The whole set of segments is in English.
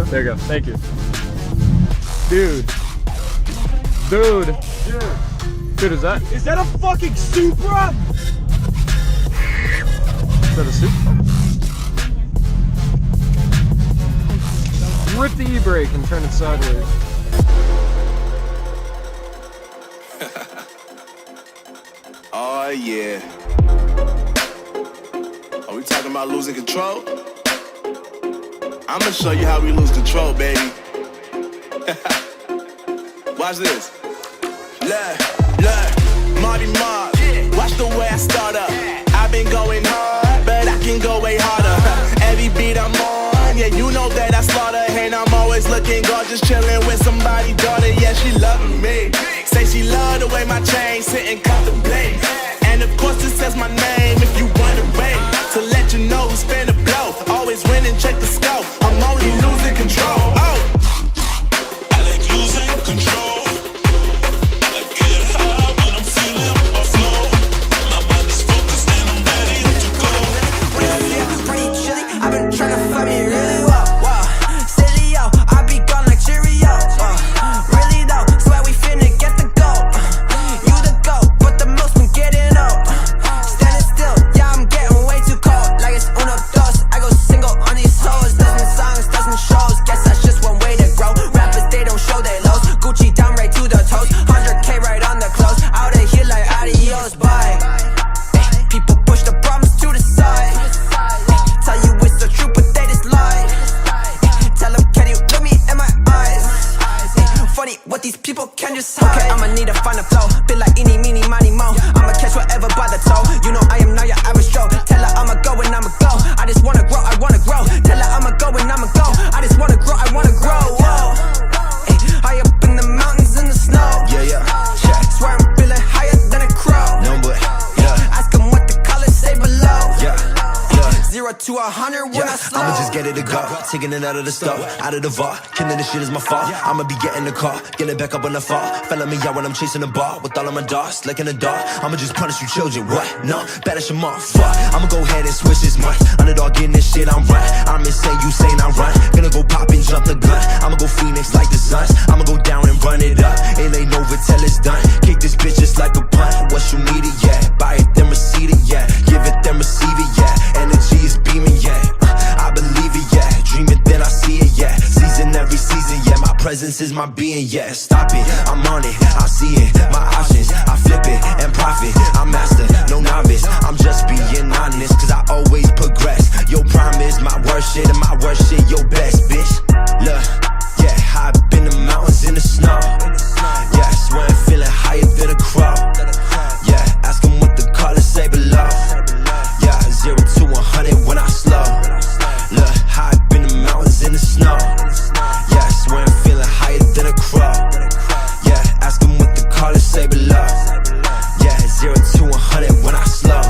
There you go. Thank you. Dude. Dude. Dude, is that a fucking Supra? Is that a Supra? Rip the e-brake and turn it sideways. Oh yeah. Are we talking about losing control? I'ma show you how we lose control, baby. Watch this. Look, Marty Mark. Watch the way I start up. I've been going hard, but I can go way harder. Every beat I'm on, yeah, you know that I slaughter. And I'm always looking gorgeous, chilling with somebody's daughter. Yeah, she loving me. Say she love the way my chain sit and contemplate. And of course it says my name if you wanna wait. To let you know who's finna blow. Always winning, check the scope. I'm only losing control. Oh, I like losing control. I get high when I'm feeling my flow. My mind is focused and I'm ready to go. Pretty chilly, I've been trying to find me really well. Silly yo, I be gone like Cheerio. Really though, swear we finna get the gold. You the goat, but the most been getting old. Standing still, yeah, I'm getting way too cold. Like it's uno dos, I go single on these hoes. Dozen songs, dozen shows, guess that's just one way to grow. Rappers, they don't show their lows. Gucci down right to the toes, 100K right on the clothes. Out of here like adios, bye. People push the problems to the side. Tell you it's the truth, but they just lie. Tell them, can you look me in my eyes? Funny what these people can just hide. Okay, I'ma need to find a flow. Been like eeny, meeny, miny, mo. I'ma catch whatever by the toe. You know I am not your average Joe. Tell her I'ma go and I'ma go. I just wanna grow, I wanna grow. Tell her I'ma go and I'ma go. I just wanna grow, I wanna grow. Whoa. High up in the mountains in the snow. Yeah. Swear I'm feeling higher than a crow. No, but yeah. Ask them what the colors say below. Yeah. 0 to 100 when I slow. I'ma just get it to go, taking it out of the stove, out of the vault. Killing this shit is my fault. I'ma be getting the car, getting back up on the fall. Felling me out when I'm chasing the ball with all of my dogs, like in the dark. I'ma just punish you children, what? No, banish them off, fuck. I'ma go ahead and switch this month. Underdog getting this shit, I'm right. I'm insane, you saying I'm right. Gonna go pop and jump the gun. I'ma go Phoenix like the Suns. I'ma go down and run it up. It ain't over till it's done. Kick this bitch just like a punt. What you need it, yeah. Buy it, then receive it, yeah. Give it, then receive it, yeah. Energy is beaming, yeah. I believe it, yeah. Dream it, then I see it, yeah. Season every season, yeah. My presence is my being, yeah. Stop it, I'm on it, I see it. My options, I flip it and profit. I'm master, no novice. I'm just being honest, cause I always progress. Your prime is my worst shit, and my worst shit your best, bitch. Look, yeah, high up in the mountains in the snow. Yeah, swear I'm feeling higher than a crow. Yeah, ask them what the colors say below. Yeah, 0 to 100 when I slow. Look, high up in the mountains in the snow. Yeah, swear I'm feeling higher than a crow. Yeah, ask them what the colors say below. Yeah, 0 to 100 when I slow.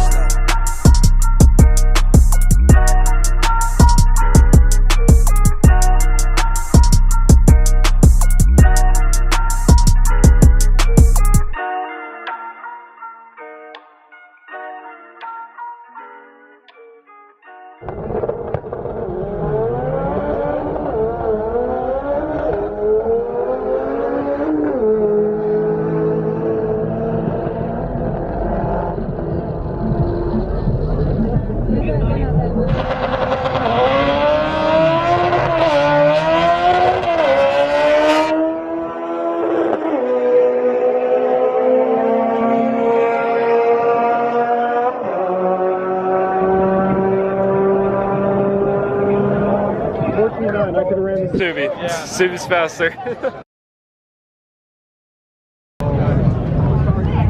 Subi's faster.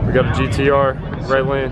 We got a GTR, right lane.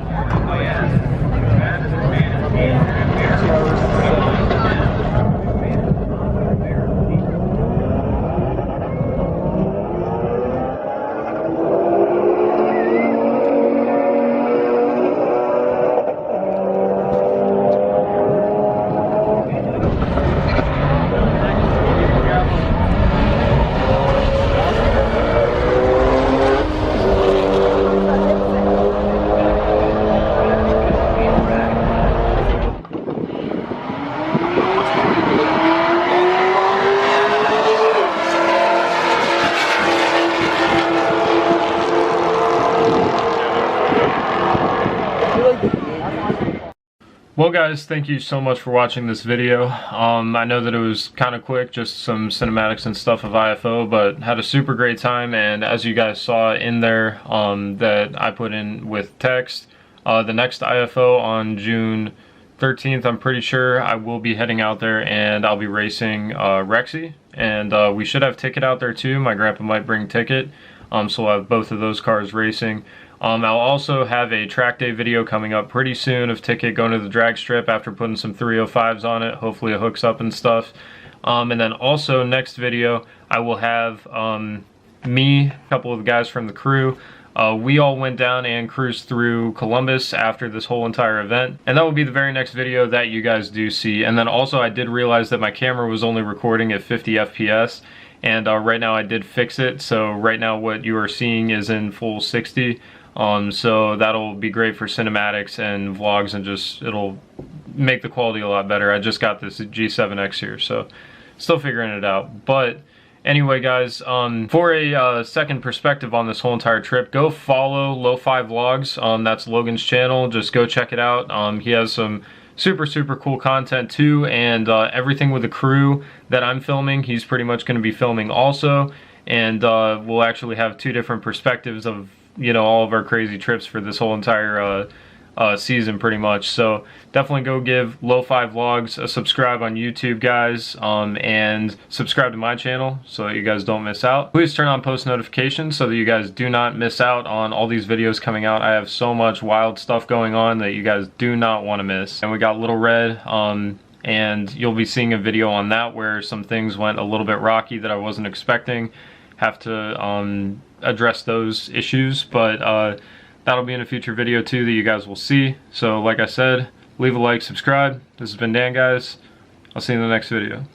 Well guys, thank you so much for watching this video. I know that it was kind of quick, just some cinematics and stuff of IFO, but had a super great time. And as you guys saw in there that I put in with text, the next IFO on June 13th, I'm pretty sure I will be heading out there and I'll be racing Rexy. And we should have Ticket out there too. My grandpa might bring Ticket, so we'll have both of those cars racing. I'll also have a track day video coming up pretty soon of Ticket going to the drag strip after putting some 305s on it. Hopefully it hooks up and stuff. And then also next video I will have me, a couple of the guys from the crew. We all went down and cruised through Columbus after this whole entire event, and that will be the very next video that you guys do see. And then also I did realize that my camera was only recording at 50 FPS, and right now I did fix it, so right now what you are seeing is in full 60. So that'll be great for cinematics and vlogs, and just it'll make the quality a lot better. I just got this G7X here, so still figuring it out. But anyway guys, for a second perspective on this whole entire trip, go follow Lo-Fi Vlogs. That's Logan's channel. Just go check it out. He has some super cool content too, and everything with the crew that I'm filming, he's pretty much going to be filming also. And we'll actually have two different perspectives of, you know, all of our crazy trips for this whole entire season pretty much. So definitely go give Lo-Fi Vlogs a subscribe on YouTube, guys, and subscribe to my channel so that you guys don't miss out. Please turn on post notifications so that you guys do not miss out on all these videos coming out. I have so much wild stuff going on that you guys do not want to miss. And we got Little Red, and you'll be seeing a video on that where some things went a little bit rocky that I wasn't expecting. Have to address those issues, but that'll be in a future video too that you guys will see. So like I said, leave a like, subscribe. This has been Dan, guys. I'll see you in the next video.